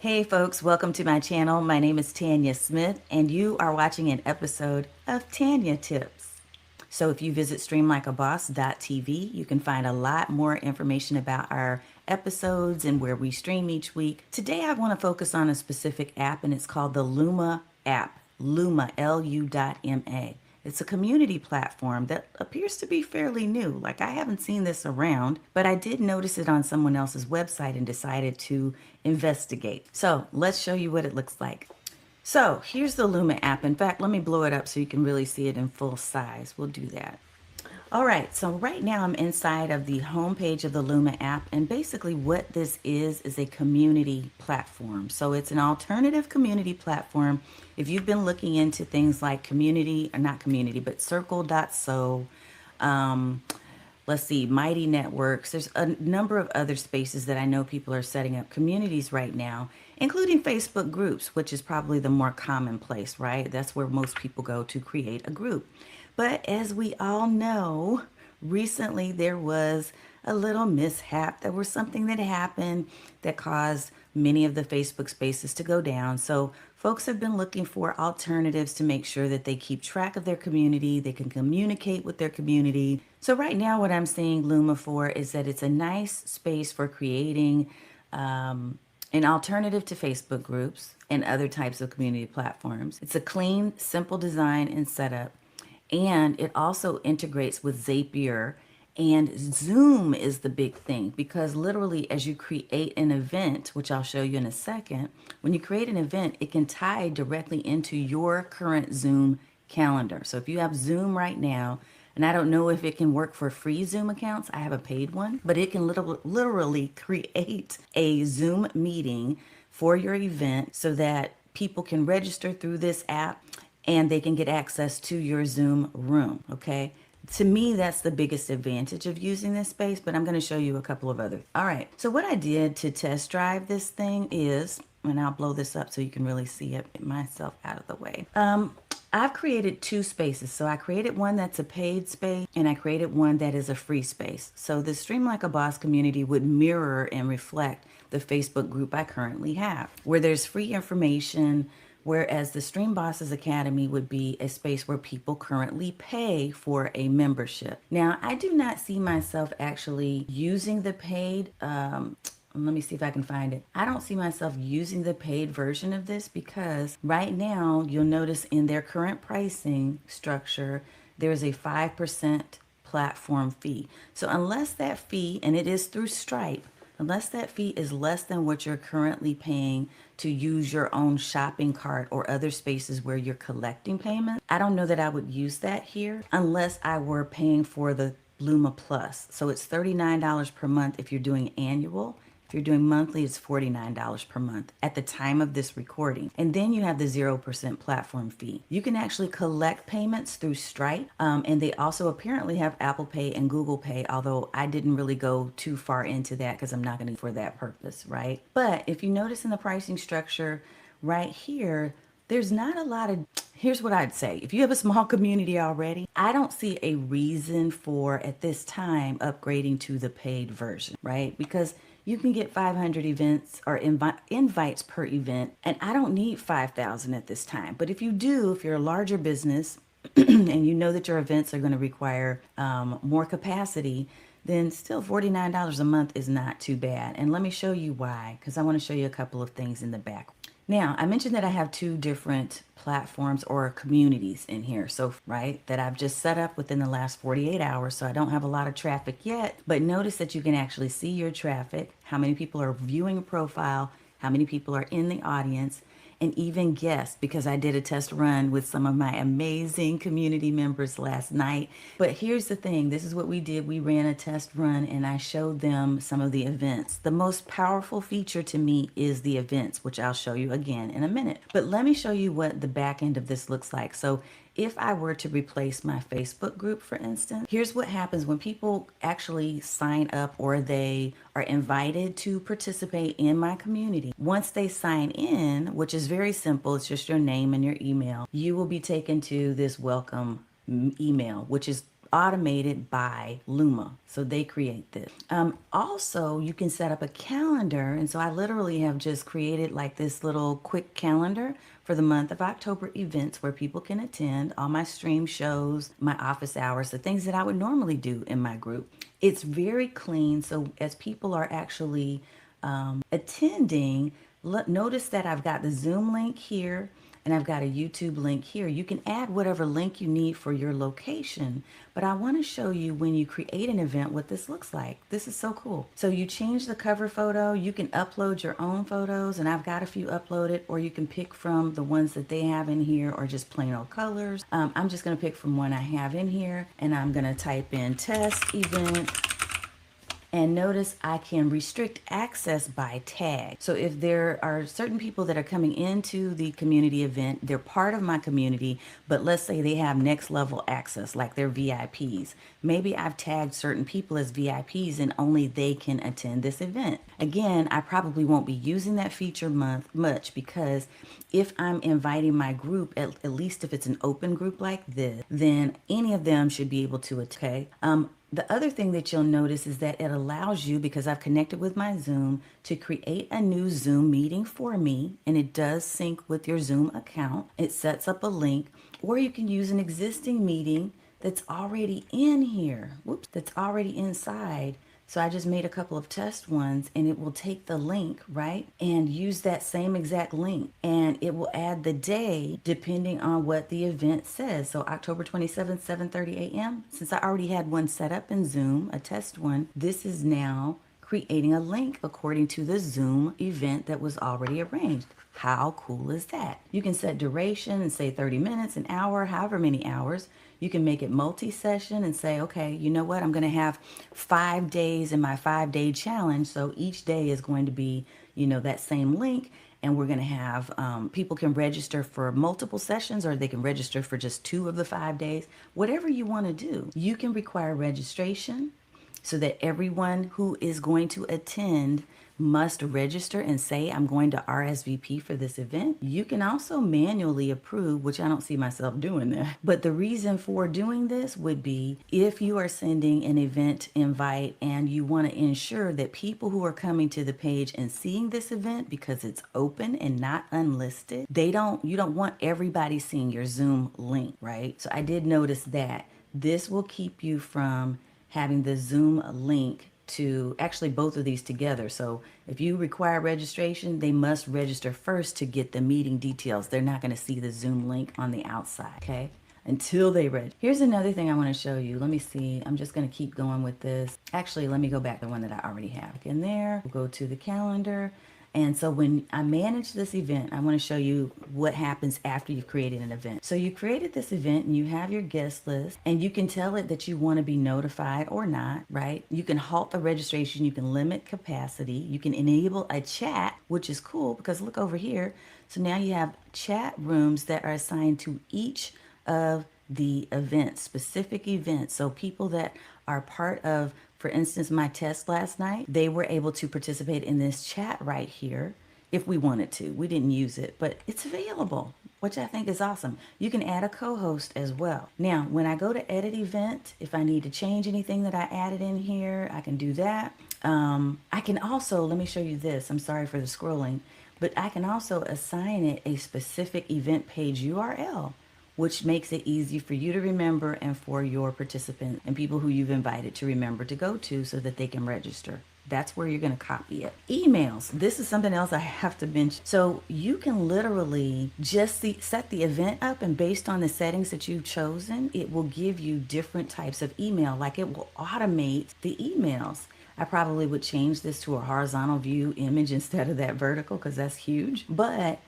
Hey folks, welcome to my channel. My name is Tanya Smith and you are watching an episode of Tanya Tips. So if you visit streamlikeaboss.tv, you can find a lot more information about our episodes and where we stream each week. Today I want to focus on a specific app and it's called the Luma app. Luma, Lu.ma. It's a community platform that appears to be fairly new. Like, I haven't seen this around, but I did notice it on someone else's website and decided to investigate. So let's show you what it looks like. So here's the Luma app. In fact, let me blow it up so you can really see it in full size. We'll do that. All right, so right now I'm inside of the homepage of the Luma app, and basically what this is a community platform. So it's an alternative community platform. If you've been looking into things like community, or not community, but circle.so, let's see, Mighty Networks, there's a number of other spaces that I know people are setting up communities right now, including Facebook groups, which is probably the more commonplace, right? That's where most people go to create a group. But as we all know, recently there was a little mishap. There was something that happened that caused many of the Facebook spaces to go down. So folks have been looking for alternatives to make sure that they keep track of their community, they can communicate with their community. So right now what I'm seeing Luma for is that it's a nice space for creating an alternative to Facebook groups and other types of community platforms. It's a clean, simple design and setup. And it also integrates with Zapier, and Zoom is the big thing because literally as you create an event, which I'll show you in a second, when you create an event, it can tie directly into your current Zoom calendar. So if you have Zoom right now, and I don't know if it can work for free Zoom accounts, I have a paid one, but it can literally create a Zoom meeting for your event so that people can register through this app and they can get access to your Zoom room, okay? To me, that's the biggest advantage of using this space, but I'm gonna show you a couple of others. All right, so what I did to test drive this thing is, and I'll blow this up so you can really see it myself out of the way. I've created two spaces. So I created one that's a paid space and I created one that is a free space. So the Stream Like a Boss community would mirror and reflect the Facebook group I currently have, where there's free information, whereas the Stream Bosses Academy would be a space where people currently pay for a membership. Now, I do not see myself actually using the paid, let me see if I can find it. I don't see myself using the paid version of this because right now you'll notice in their current pricing structure, there's a 5% platform fee. So unless that fee, and it is through Stripe, unless that fee is less than what you're currently paying to use your own shopping cart or other spaces where you're collecting payments, I don't know that I would use that here unless I were paying for the Luma Plus. So it's $39 per month if you're doing annual. If you're doing monthly, it's $49 per month at the time of this recording. And then you have the 0% platform fee. You can actually collect payments through Stripe. And they also apparently have Apple Pay and Google Pay, although I didn't really go too far into that because I'm not going to for that purpose, right? But if you notice in the pricing structure right here, there's not a lot of, here's what I'd say. If you have a small community already, I don't see a reason for, at this time, upgrading to the paid version, right? Because you can get 500 events or invites per event, and I don't need 5,000 at this time. But if you do, if you're a larger business and you know that your events are going to require more capacity, then still $49 a month is not too bad. And let me show you why, because I want to show you a couple of things in the back. Now, I mentioned that I have two different platforms or communities in here. So, right, that I've just set up within the last 48 hours. So I don't have a lot of traffic yet, but notice that you can actually see your traffic, how many people are viewing a profile, how many people are in the audience, and even guests, because I did a test run with some of my amazing community members last night. But here's the thing, this is what we did. We ran a test run and I showed them some of the events. The most powerful feature to me is the events, which I'll show you again in a minute. But let me show you what the back end of this looks like. So if I were to replace my Facebook group, for instance, here's what happens when people actually sign up or they are invited to participate in my community. Once they sign in, which is very simple, it's just your name and your email, you will be taken to this welcome email, which is automated by Luma. So they create this. Also, you can set up a calendar. And so I literally have just created like this little quick calendar for the month of October events where people can attend all my stream shows, my office hours, the things that I would normally do in my group. It's very clean. So as people are actually attending, notice that I've got the Zoom link here and I've got a YouTube link here. You can add whatever link you need for your location, but I want to show you when you create an event what this looks like. This is so cool. So you change the cover photo, you can upload your own photos, and I've got a few uploaded, or you can pick from the ones that they have in here or just plain old colors. I'm just going to pick from one I have in here, and I'm going to type in test event. And notice I can restrict access by tag. So if there are certain people that are coming into the community event, they're part of my community, but let's say they have next level access, like they're VIPs. Maybe I've tagged certain people as VIPs and only they can attend this event. Again, I probably won't be using that feature much because if I'm inviting my group, at least if it's an open group like this, then any of them should be able to attend. The other thing that you'll notice is that it allows you, because I've connected with my Zoom, to create a new Zoom meeting for me, and it does sync with your Zoom account. It sets up a link, or you can use an existing meeting that's already in here. Whoops, that's already inside. So I just made a couple of test ones, and it will take the link, right, and use that same exact link, and it will add the day depending on what the event says. So October 27th, 7:30 a.m. Since I already had one set up in Zoom, a test one, this is now creating a link according to the Zoom event that was already arranged. How cool is that? You can set duration and say 30 minutes, an hour, however many hours. You can make it multi-session and say, okay, you know what? I'm going to have 5 days in my 5-day challenge. So each day is going to be, that same link. And we're going to have people can register for multiple sessions, or they can register for just 2 of the 5 days. Whatever you want to do, you can require registration so that everyone who is going to attend must register and say, I'm going to RSVP for this event. You can also manually approve, which I don't see myself doing that. But the reason for doing this would be if you are sending an event invite and you want to ensure that people who are coming to the page and seeing this event, because it's open and not unlisted, you don't want everybody seeing your Zoom link, right? So I did notice that this will keep you from having the Zoom link to actually both of these together. So if you require registration, they must register first to get the meeting details. They're not going to see the Zoom link on the outside, okay? Until they register. Here's another thing I want to show you. Let me see. I'm just going to keep going with this. Actually, let me go back to the one that I already have. In there, we'll go to the calendar. And so when I manage this event, I want to show you what happens after you've created an event. So you created this event and you have your guest list, and you can tell it that you want to be notified or not, right? You can halt the registration. You can limit capacity. You can enable a chat, which is cool because look over here. So now you have chat rooms that are assigned to each of the events, specific events. So people that are part of, for instance, my test last night, they were able to participate in this chat right here if we wanted to. We didn't use it, but it's available, which I think is awesome. You can add a co-host as well. Now, when I go to edit event, if I need to change anything that I added in here, I can do that. I can also, let me show you this. I'm sorry for the scrolling, but I can also assign it a specific event page URL, which makes it easy for you to remember and for your participants and people who you've invited to remember to go to so that they can register. That's where you're going to copy it. Emails. This is something else I have to mention. So you can literally just set the event up, and based on the settings that you've chosen, it will give you different types of email. Like it will automate the emails. I probably would change this to a horizontal view image instead of that vertical because that's huge. But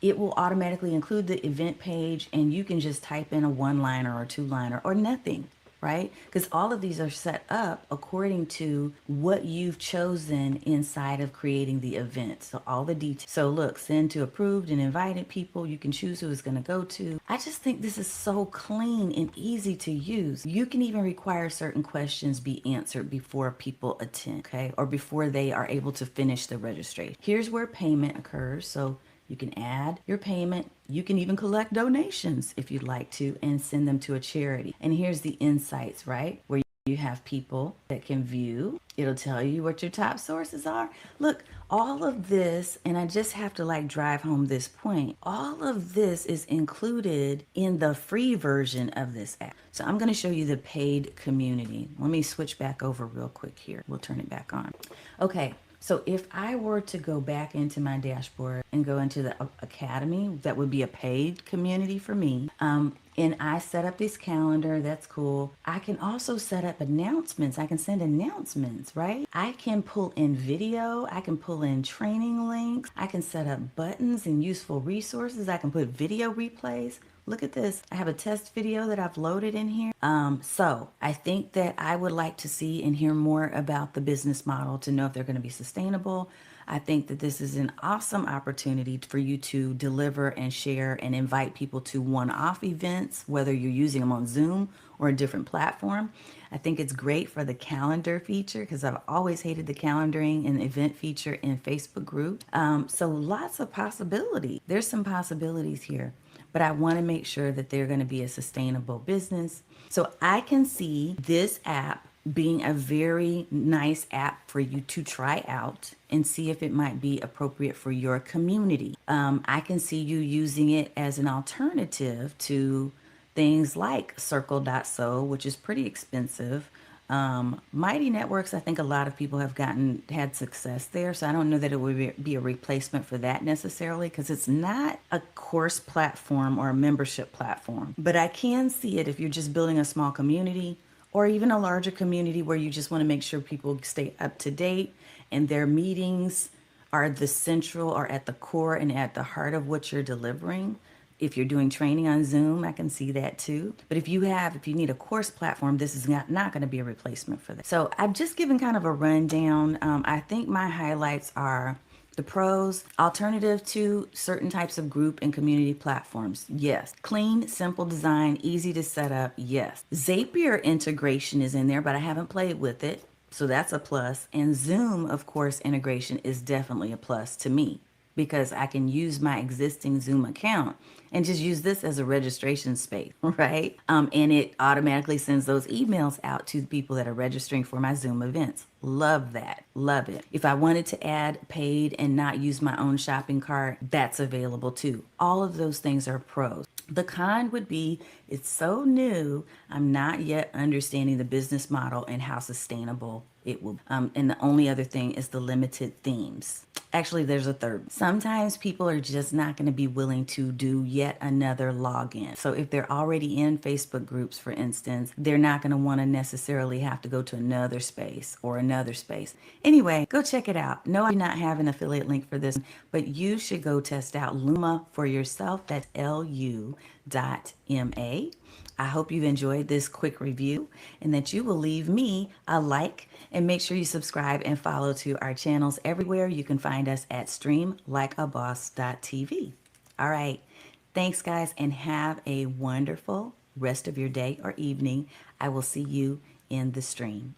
it will automatically include the event page, and you can just type in a 1-liner or 2-liner or nothing, right? Because all of these are set up according to what you've chosen inside of creating the event. So all the details. So look, send to approved and invited people. You can choose who it's going to go to. I just think this is so clean and easy to use. You can even require certain questions be answered before people attend, okay? Or before they are able to finish the registration. Here's where payment occurs. So You can add your payment. You can even collect donations if you'd like to and send them to a charity. And here's the insights, right? Where you have people that can view. It'll tell you what your top sources are. Look, all of this, and I just have to like drive home this point, all of this is included in the free version of this app. So I'm going to show you the paid community. Let me switch back over real quick here. We'll turn it back on. Okay. So if I were to go back into my dashboard and go into the academy, that would be a paid community for me. And I set up this calendar. That's cool. I can also set up announcements. I can send announcements, right? I can pull in video. I can pull in training links. I can set up buttons and useful resources. I can put video replays. Look at this. I have a test video that I've loaded in here. So I think that I would like to see and hear more about the business model to know if they're going to be sustainable. I think that this is an awesome opportunity for you to deliver and share and invite people to one-off events, whether you're using them on Zoom or a different platform. I think it's great for the calendar feature because I've always hated the calendaring and event feature in Facebook groups. So lots of possibility. There's some possibilities here. But I want to make sure that they're going to be a sustainable business. So I can see this app being a very nice app for you to try out and see if it might be appropriate for your community. I can see you using it as an alternative to things like circle.so, which is pretty expensive. Mighty Networks, I think a lot of people have had success there. So I don't know that it would be a replacement for that necessarily because it's not a course platform or a membership platform. But I can see it if you're just building a small community or even a larger community where you just want to make sure people stay up to date and their meetings are the central or at the core and at the heart of what you're delivering. If you're doing training on Zoom, I can see that too. But if you need a course platform, this is not going to be a replacement for that. So I've just given kind of a rundown. I think my highlights are the pros, alternative to certain types of group and community platforms. Yes. Clean, simple design, easy to set up. Yes. Zapier integration is in there, but I haven't played with it. So that's a plus. And Zoom, of course, integration is definitely a plus to me, because I can use my existing Zoom account and just use this as a registration space, right? And it automatically sends those emails out to the people that are registering for my Zoom events. Love that. Love it. If I wanted to add paid and not use my own shopping cart, that's available too. All of those things are pros. The con would be it's so new, I'm not yet understanding the business model and how sustainable it will. And the only other thing is the limited themes. Actually, there's a third. Sometimes people are just not going to be willing to do yet another login. So if they're already in Facebook groups, for instance, they're not going to want to necessarily have to go to another space or another space. Anyway, go check it out. No, I do not have an affiliate link for this, but you should go test out Luma for yourself. That's lu.ma. I hope you've enjoyed this quick review and that you will leave me a like and make sure you subscribe and follow to our channels everywhere. You can find us at streamlikeaboss.tv. All right. Thanks, guys, and have a wonderful rest of your day or evening. I will see you in the stream.